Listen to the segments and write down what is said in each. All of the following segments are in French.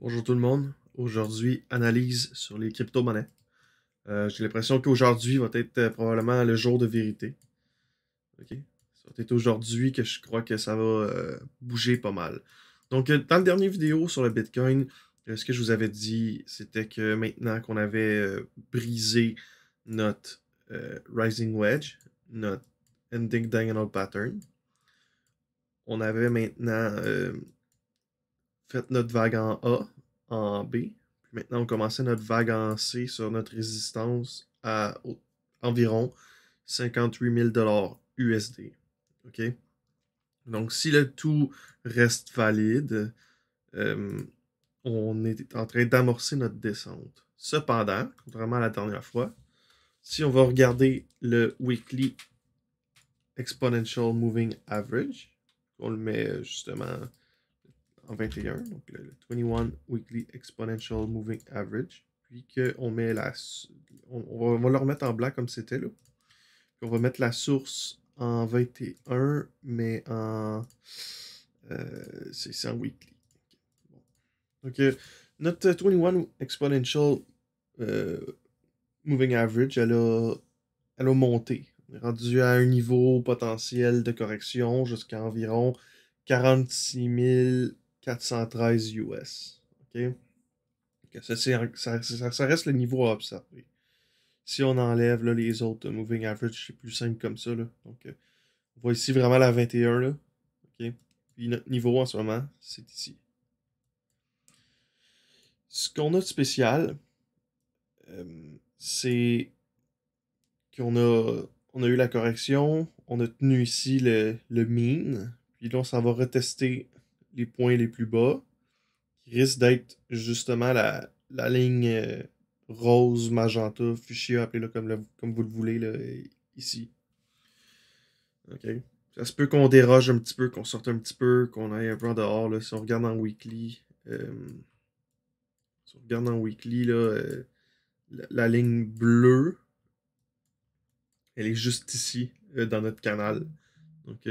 Bonjour tout le monde. Aujourd'hui, analyse sur les crypto-monnaies. J'ai l'impression qu'aujourd'hui va être probablement le jour de vérité. Ok? Ça va être aujourd'hui que je crois que ça va bouger pas mal. Donc, dans la dernière vidéo sur le Bitcoin, ce que je vous avais dit, c'était que maintenant qu'on avait brisé notre Rising Wedge, notre Ending Diagonal Pattern, on avait maintenant fait notre vague en A, en B. Puis maintenant, on commençait notre vague en C sur notre résistance à environ 58 000 USD. OK? Donc, si le tout reste valide, euh, on est en train d'amorcer notre descente. Cependant, contrairement à la dernière fois, si on va regarder le Weekly Exponential Moving Average, on le met justement en 21, donc le 21 Weekly Exponential Moving Average, puis qu'on met on va le remettre en blanc comme c'était là, puis on va mettre la source en 21, mais c'est en weekly. Donc, notre 21 Exponential euh, Moving Average, elle a monté. On est rendu à un niveau potentiel de correction jusqu'à environ 46 413 US. OK? Ça reste le niveau à observer. Si on enlève là, les autres moving average, c'est plus simple comme ça. Là. Donc, on voit ici vraiment la 21. Là. OK? Puis notre niveau en ce moment, c'est ici. Ce qu'on a de spécial, c'est on a eu la correction, on a tenu ici le mean, puis là, on s'en va retester les points les plus bas, qui risque d'être justement la ligne rose, magenta, fuchsia, appelez-le comme vous le voulez, là, ici. OK? Ça se peut qu'on déroge un petit peu, qu'on sorte un petit peu, qu'on aille un peu en dehors, là, si on regarde en weekly. Si on regarde en weekly, là, la ligne bleue, elle est juste ici, dans notre canal. Donc,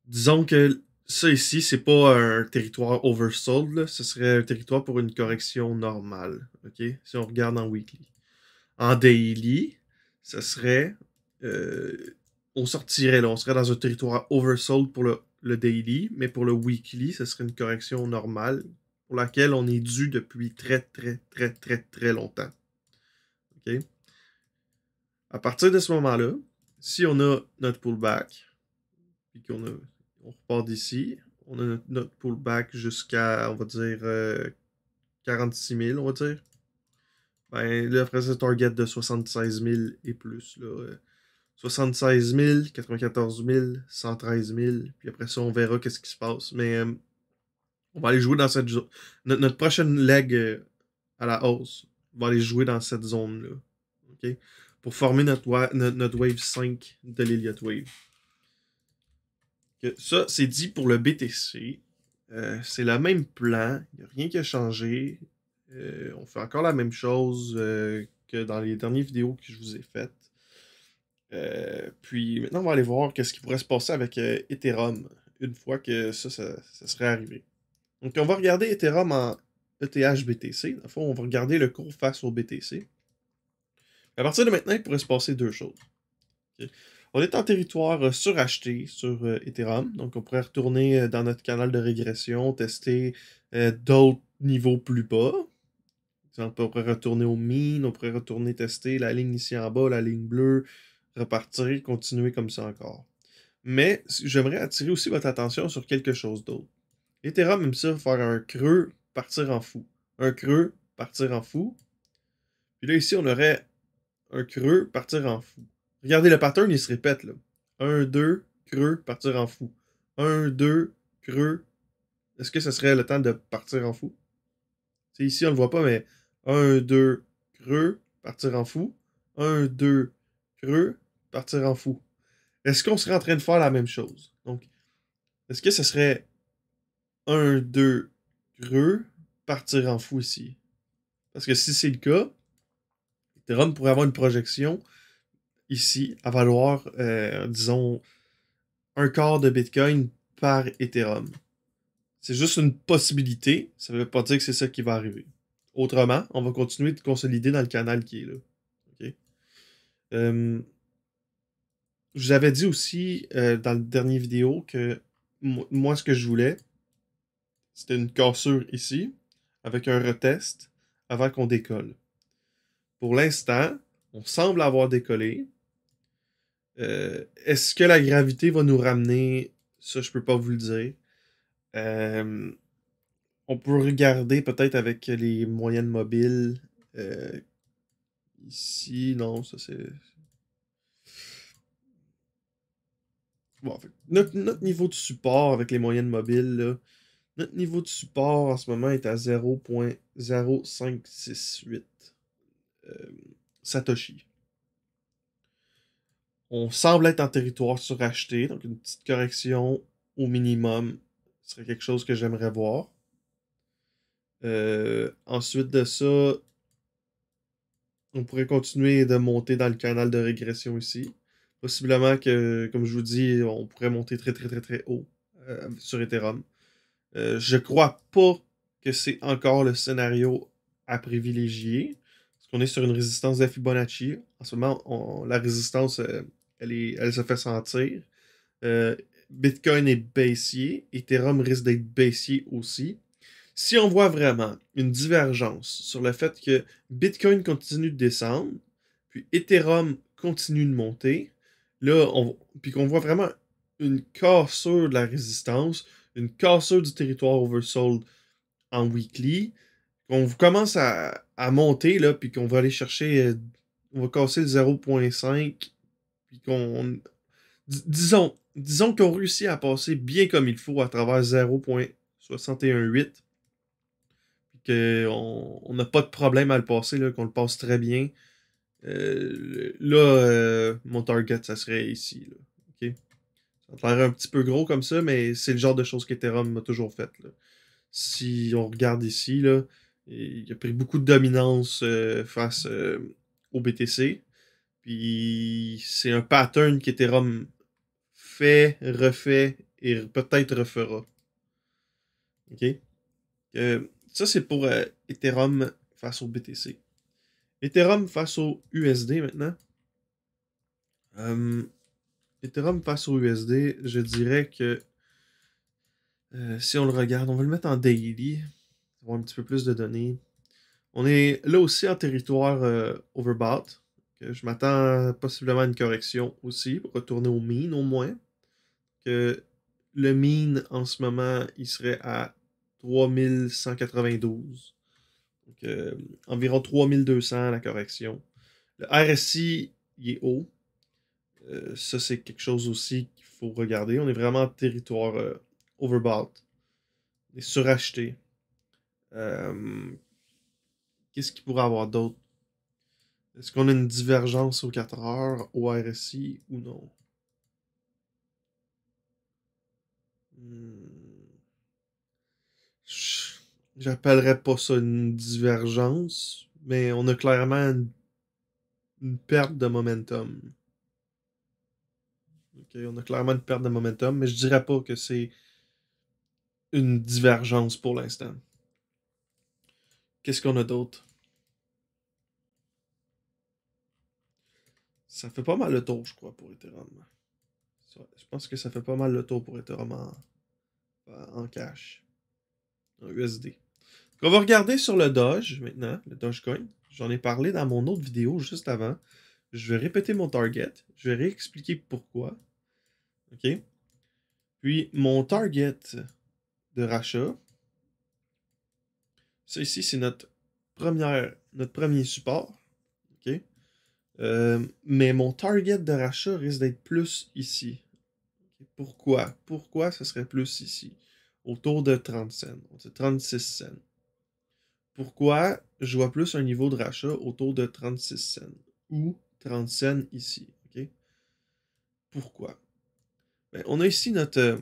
disons que ça ici, c'est pas un territoire oversold, là. Ce serait un territoire pour une correction normale. OK? Si on regarde en weekly. En daily, ce serait. euh, on sortirait là, on serait dans un territoire oversold pour le daily, mais pour le weekly, ce serait une correction normale pour laquelle on est dû depuis très, très, très, très, très longtemps. OK? À partir de ce moment-là, si on a notre pullback, puis on repart d'ici, on a notre pullback jusqu'à, on va dire, 46 000, on va dire. Ben, là, après, c'est un target de 76 000 et plus. Là. 76 000, 94 000, 113 000. Puis après ça, on verra qu'est-ce qui se passe. Mais on va aller jouer dans cette zone. Notre prochaine leg à la hausse va aller jouer dans cette zone-là. OK? Pour former notre wave 5 de l'Elliott Wave. Ça, c'est dit pour le BTC. C'est le même plan. Il n'y a rien qui a changé. On fait encore la même chose que dans les dernières vidéos que je vous ai faites. Puis maintenant, on va aller voir qu'est-ce qui pourrait se passer avec Ethereum une fois que ça serait arrivé. Donc, on va regarder Ethereum en ETH-BTC. Dans le fond, on va regarder le cours face au BTC. À partir de maintenant, il pourrait se passer deux choses. Okay. On est en territoire suracheté sur Ethereum, donc on pourrait retourner dans notre canal de régression, tester d'autres niveaux plus bas. On pourrait retourner au mean, on pourrait retourner tester la ligne ici en bas, la ligne bleue, repartir, continuer comme ça encore. Mais j'aimerais attirer aussi votre attention sur quelque chose d'autre. Ethereum aime ça faire un creux, partir en fou. Un creux, partir en fou. Puis là, ici, on aurait un creux, partir en fou. Regardez, le pattern, il se répète, là. 1, 2, creux, partir en fou. 1, 2, creux. Est-ce que ce serait le temps de partir en fou? C'est ici, on le voit pas, mais 1, 2, creux, partir en fou. 1, 2, creux, partir en fou. Est-ce qu'on serait en train de faire la même chose? Donc, est-ce que ce serait 1, 2, creux, partir en fou ici? Parce que si c'est le cas, Ethereum pourrait avoir une projection ici à valoir, disons, un quart de Bitcoin par Ethereum. C'est juste une possibilité. Ça veut pas dire que c'est ça qui va arriver. Autrement, on va continuer de consolider dans le canal qui est là. OK? Euh, je vous avais dit aussi dans le dernier vidéo que moi, ce que je voulais, c'était une cassure ici, avec un retest, avant qu'on décolle. Pour l'instant, on semble avoir décollé. Est-ce que la gravité va nous ramener? Ça, je peux pas vous le dire. Euh, on peut regarder peut-être avec les moyennes mobiles. Euh, ici, non, ça c'est... Bon, en fait, notre niveau de support avec les moyennes mobiles, là, notre niveau de support en ce moment est à 0.0568 euh, Satoshi. On semble être en territoire suracheté, donc une petite correction au minimum serait quelque chose que j'aimerais voir. Ensuite de ça, on pourrait continuer de monter dans le canal de régression ici. Possiblement que, comme je vous dis, on pourrait monter très très très très haut sur Ethereum. Je crois pas que c'est encore le scénario à privilégier. Parce qu'on est sur une résistance de Fibonacci. En ce moment, la résistance, elle se fait sentir. Euh, Bitcoin est baissier. Ethereum risque d'être baissier aussi. Si on voit vraiment une divergence sur le fait que Bitcoin continue de descendre, puis Ethereum continue de monter, là, puis qu'on voit vraiment une cassure de la résistance, une cassure du territoire oversold en weekly, qu'on commence à monter, là, puis qu'on va aller chercher, on va casser le 0.5, puis disons qu'on réussit à passer bien comme il faut à travers 0.618, qu'on n'a pas de problème à le passer, là, qu'on le passe très bien. Mon target, ça serait ici. Là. OK? Ça a l'air un petit peu gros comme ça, mais c'est le genre de choses qu'Ethereum a toujours fait. Là. Si on regarde ici, là, il a pris beaucoup de dominance face au BTC. Puis c'est un pattern qu'Ethereum fait, refait et peut-être refera. OK? Ça, c'est pour Ethereum face au BTC. Ethereum face au USD maintenant. Euh, Ethereum face au USD, je dirais que si on le regarde, on va le mettre en daily, pour avoir un petit peu plus de données. On est là aussi en territoire overbought. Je m'attends possiblement à une correction aussi, pour retourner au mean au moins. Que le mean en ce moment, il serait à 3192. Donc environ 3200 la correction. Le RSI, il est haut. Ça, c'est quelque chose aussi qu'il faut regarder. On est vraiment en territoire overbought. On est suracheté. Euh, Qu'est-ce qu'il pourrait avoir d'autre? Est-ce qu'on a une divergence aux 4 heures au RSI ou non? Hmm. J'appellerais pas ça une divergence, mais on a clairement une perte de momentum. Ok, on a clairement une perte de momentum, mais je dirais pas que c'est une divergence pour l'instant. Qu'est-ce qu'on a d'autre? Ça fait pas mal le tour, je crois, pour Ethereum. Je pense que ça fait pas mal le tour pour Ethereum en cash, en USD. On va regarder sur le Doge maintenant, le Dogecoin. J'en ai parlé dans mon autre vidéo juste avant. Je vais répéter mon target. Je vais réexpliquer pourquoi. OK? Puis, mon target de rachat, ça ici, c'est notre premier support. OK? Mais mon target de rachat risque d'être plus ici. Okay? Pourquoi? Pourquoi ce serait plus ici? Autour de 30 cents. C'est 36 cents. Pourquoi je vois plus un niveau de rachat autour de 36 cents ou 30 cents ici? OK? Pourquoi? Ben, on a ici notre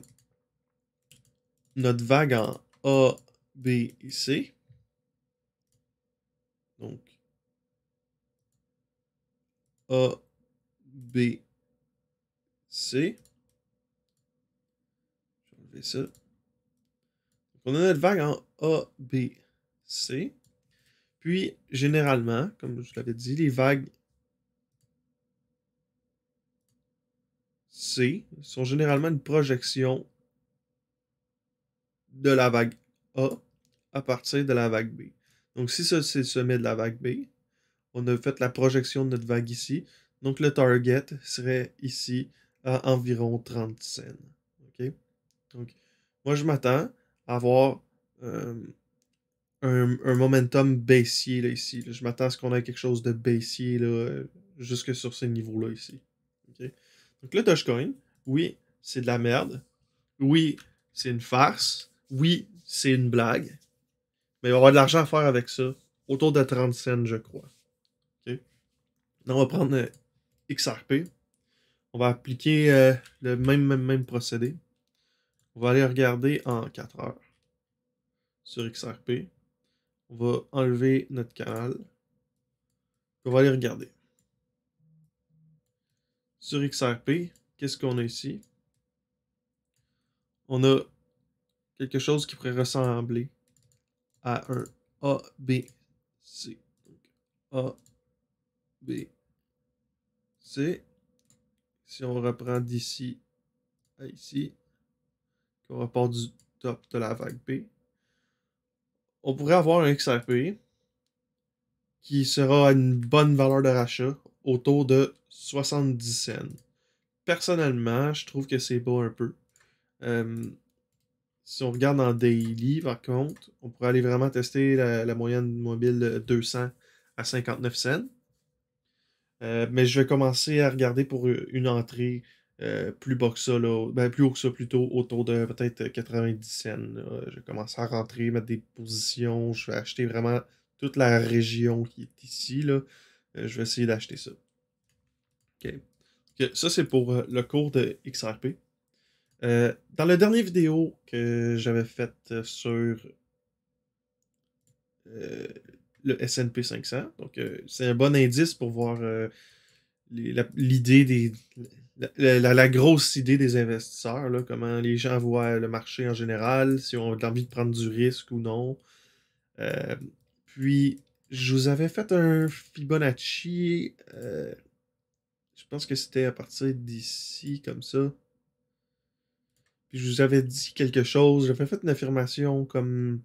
vague en A, B et C. Donc, A, B, C. Je vais enlever ça. Donc, On a notre vague en A, B, C. Puis, généralement, comme je l'avais dit, les vagues C sont généralement une projection de la vague A à partir de la vague B. Donc, si ça, c'est le sommet de la vague B, on a fait la projection de notre vague ici. Donc, le target serait ici à environ 30 cents. OK? Donc, moi, je m'attends à avoir un momentum baissier là, ici. Là. Je m'attends à ce qu'on ait quelque chose de baissier là, jusque sur ces niveaux-là ici. OK? Donc, le Dogecoin, oui, c'est de la merde. Oui, c'est une farce. Oui, c'est une blague. Mais il va y avoir de l'argent à faire avec ça. Autour de 30 cents, je crois. OK? Là, on va prendre XRP. On va appliquer le même procédé. On va aller regarder en 4 heures sur XRP. On va enlever notre canal. On va aller regarder. Sur XRP, qu'est-ce qu'on a ici? On a quelque chose qui pourrait ressembler à un ABC. Donc, ABC. Si on reprend d'ici à ici, qu'on repart du top de la vague B, on pourrait avoir un XRP qui sera à une bonne valeur de rachat autour de 70 cents. Personnellement, je trouve que c'est bas un peu. Si on regarde en daily, par contre, on pourrait aller vraiment tester la moyenne mobile de 200 à 59 cents. Mais je vais commencer à regarder pour une entrée plus bas que ça, là, ben, plus haut que ça, plutôt autour de peut-être 90 cents. Là. Je vais commencer à rentrer, mettre des positions. Je vais acheter vraiment toute la région qui est ici. Là. Je vais essayer d'acheter ça. OK. Ça, c'est pour le cours de XRP. Dans la dernière vidéo que j'avais faite sur euh, le S&P 500, donc c'est un bon indice pour voir l'idée des la grosse idée des investisseurs, là, comment les gens voient le marché en général, si on a envie de prendre du risque ou non. Euh, Puis, je vous avais fait un Fibonacci, je pense que c'était à partir d'ici, comme ça. Puis, je vous avais dit quelque chose, j'avais fait une affirmation comme...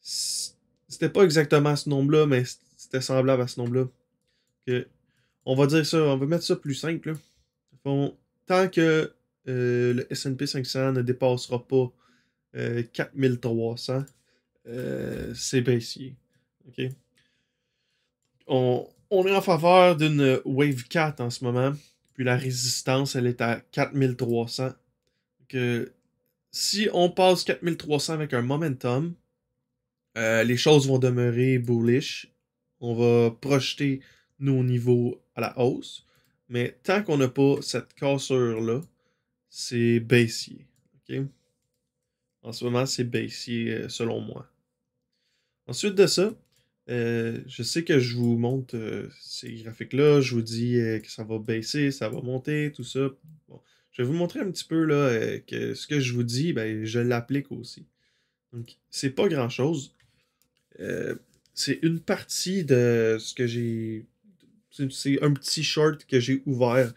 C'était pas exactement ce nombre-là, mais c'était semblable à ce nombre-là. Que on va dire ça, on va mettre ça plus simple. Là. Tant que le S&P 500 ne dépassera pas 4300, c'est baissier. OK? On est en faveur d'une Wave 4 en ce moment. Puis la résistance, elle est à 4300. Que si on passe 4300 avec un momentum, les choses vont demeurer bullish. On va projeter nos niveaux à la hausse. Mais tant qu'on n'a pas cette cassure-là, c'est baissier. OK? En ce moment, c'est baissier selon moi. Ensuite de ça, je sais que je vous montre ces graphiques-là. Je vous dis que ça va baisser, ça va monter, tout ça. Bon, je vais vous montrer un petit peu là, que ce que je vous dis, ben, je l'applique aussi. Donc, c'est pas grand-chose. Euh, c'est une partie de ce que j'ai. C'est un petit short que j'ai ouvert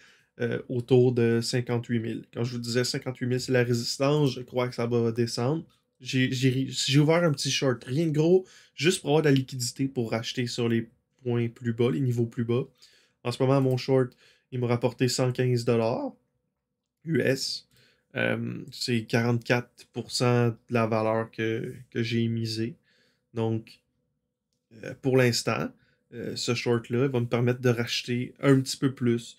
autour de 58 000. Quand je vous disais 58 000, c'est la résistance, je crois que ça va descendre. J'ai ouvert un petit short, rien de gros, juste pour avoir de la liquidité pour racheter sur les points plus bas, les niveaux plus bas. En ce moment, mon short, il m'a rapporté 115 $ US. C'est 44% de la valeur que j'ai misée. Donc, pour l'instant, ce short-là va me permettre de racheter un petit peu plus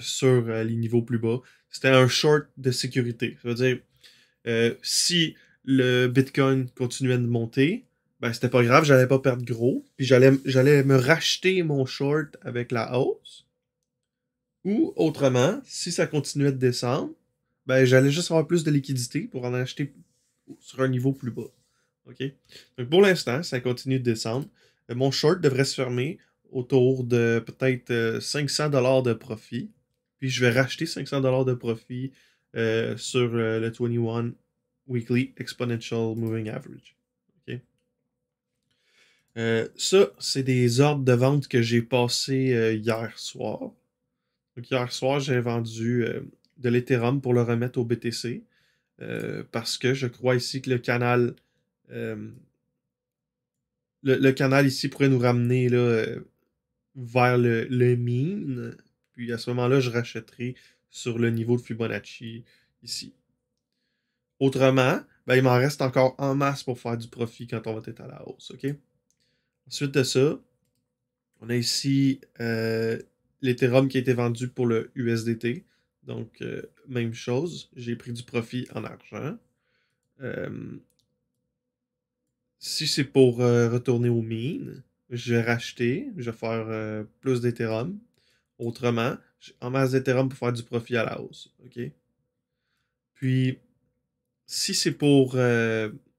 sur les niveaux plus bas. C'était un short de sécurité. Ça veut dire, si le Bitcoin continuait de monter, ben c'était pas grave, j'allais pas perdre gros. Puis j'allais me racheter mon short avec la hausse. Ou autrement, si ça continuait de descendre, ben j'allais juste avoir plus de liquidité pour en acheter sur un niveau plus bas. OK? Donc pour l'instant, ça continue de descendre. Mon short devrait se fermer autour de peut-être 500 $ de profit. Puis je vais racheter 500 $ de profit sur le 21 Weekly Exponential Moving Average. OK? Ça, c'est des ordres de vente que j'ai passés hier soir. Donc, hier soir, j'ai vendu de l'Ethereum pour le remettre au BTC. Parce que je crois ici que le canal le canal ici pourrait nous ramener là, vers le mean. Puis à ce moment-là, je rachèterai sur le niveau de Fibonacci ici. Autrement, ben, il m'en reste encore en masse pour faire du profit quand on va être à la hausse. OK? Ensuite de ça, on a ici l'Ethereum qui a été vendu pour le USDT. Donc, même chose. J'ai pris du profit en argent. Si c'est pour retourner aux mines, je vais racheter, je vais faire plus d'Ethereum. Autrement, en masse d'Ethereum pour faire du profit à la hausse. OK? Puis, si c'est pour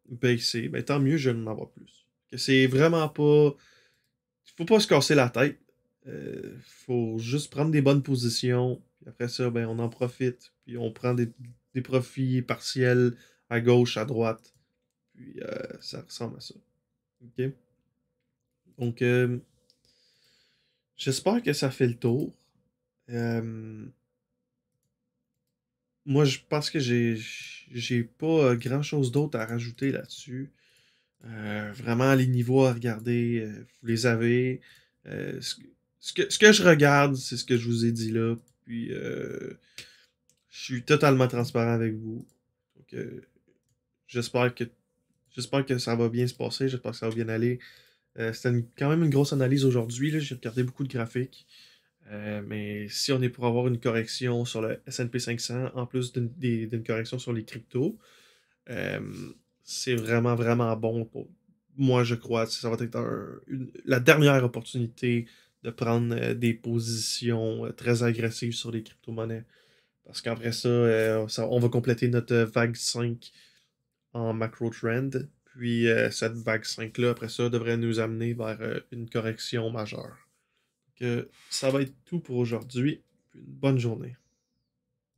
baisser, ben, tant mieux, je vais en avoir plus. Que c'est vraiment pas. Il faut pas se casser la tête. Faut juste prendre des bonnes positions. Puis après ça, ben, on en profite. Puis on prend des profits partiels à gauche, à droite. Puis ça ressemble à ça. OK? Donc, j'espère que ça fait le tour. Euh, Moi, je pense que j'ai pas grand-chose d'autre à rajouter là-dessus. Vraiment, les niveaux à regarder, vous les avez. Ce que je regarde, c'est ce que je vous ai dit là. Puis, je suis totalement transparent avec vous. Donc, j'espère que, j'espère que ça va bien se passer. J'espère que ça va bien aller. C'était quand même une grosse analyse aujourd'hui, là. J'ai regardé beaucoup de graphiques. Mais si on est pour avoir une correction sur le S&P 500, en plus d'une correction sur les cryptos, euh, c'est vraiment, vraiment bon pour moi, je crois. Ça va être la dernière opportunité de prendre des positions très agressives sur les crypto-monnaies. Parce qu'après ça, on va compléter notre vague 5 en macro trend. Puis cette vague 5-là, après ça, devrait nous amener vers une correction majeure. Que ça va être tout pour aujourd'hui. Une bonne journée.